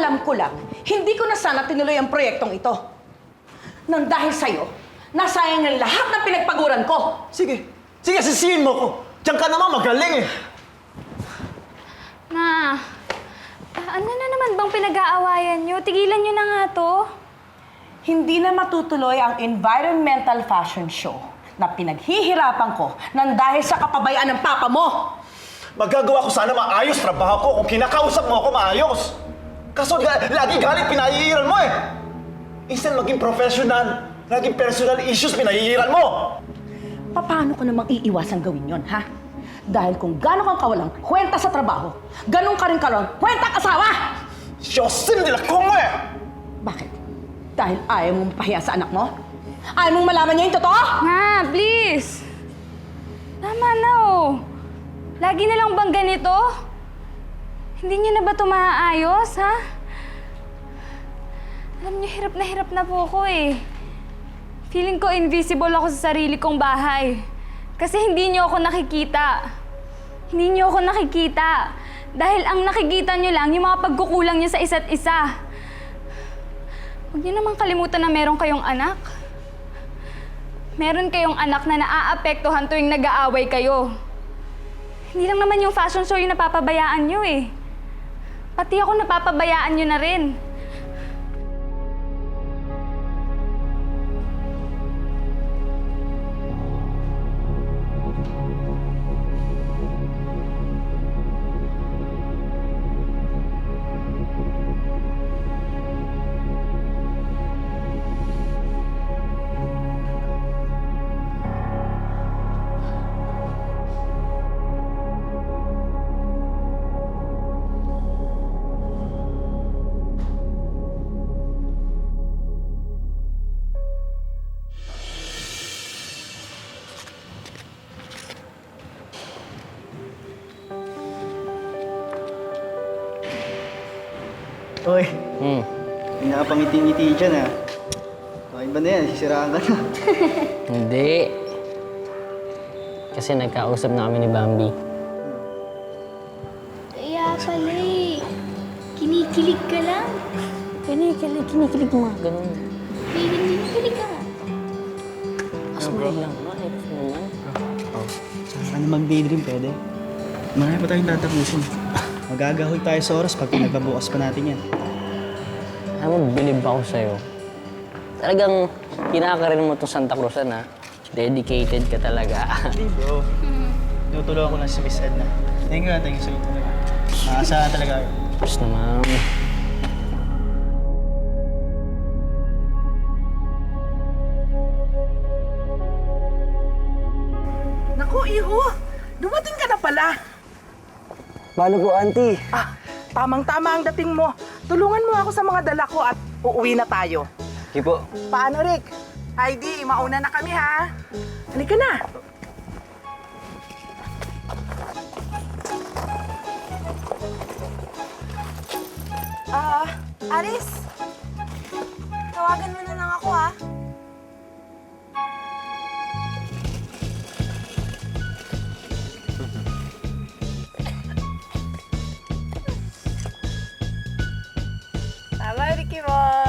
alam ko lang, hindi ko na sana tinuloy ang proyektong ito. Nang dahil sa'yo, nasayang ang lahat ng pinagpaguran ko. Sige, sisihin mo ko. Diyan ka naman magaling eh. Ma, ano na naman bang pinag-aawayan nyo? Tigilan nyo na nga to. Hindi na matutuloy ang environmental fashion show na pinaghihirapan ko nang dahil sa kapabayaan ng papa mo. Magagawa ko sana maayos trabaho ko kung kinakausap mo ako maayos. Kaso lagi galit pinahihiran mo eh. Instead maging professional, laging personal issues pinahihiran mo. Paano ko namang iiwasan gawin yon, ha? Dahil kung gano'n kang kawalang kwenta sa trabaho, gano'n ka rin kawalang kwenta asawa! Siyosin nila ko mo eh! Bakit? Dahil ayaw mong mapahiya sa anak mo? Ayaw mong malaman niya yung totoo? Ma, please. Tama na oh. Lagi na lang bang ganito? Hindi niyo na ba ito maaayos, ha? Alam niyo, hirap na po ako eh. Feeling ko invisible ako sa sarili kong bahay. Kasi hindi niyo ako nakikita. Hindi niyo ako nakikita. Dahil ang nakikita niyo lang, yung mga pagkukulang niyo sa isa't isa. Huwag niyo naman kalimutan na meron kayong anak. Meron kayong anak na naaapektuhan tuwing nag-aaway kayo. Hindi lang naman yung fashion show yung napapabayaan niyo eh. Pati ako napapabayaan niyo na rin. Hoy, may nakapangiti-ngiti dyan ah. Okay ba na yan? Sisiraan ka na. Hindi. Kasi nagkausap na kami ni Bambi. Kaya pala eh. Kinikilig ka lang. Kinikilig mo nga. Ganun. Kinikilig ka nga. Smile lang. Bakit naman? Ano mag-daydream pwede? Marami pa tayong tatapusin. Magagahoy tayo sa oras pag pinagpabukas pa natin yan. Alam mo, bilib ako sa'yo. Talagang kinakarin mo itong Santa Cruzan, ha? Dedicated ka talaga. Hindi bro. Tinutulungan ko lang si Miss Edna. Thank you sa'yo talaga. Nakasa talaga. Tapos naman. Naku, Iho! Dumating ka na pala! Paano po, auntie? Tamang-tama ang dating mo. Tulungan mo ako sa mga dala ko at uuwi na tayo. Sige po. Paano, Rick? Heidi, mauna na kami, ha? Halika na! Aris! Tawagan mo na lang ako, ha? Tama, Ricky Boy!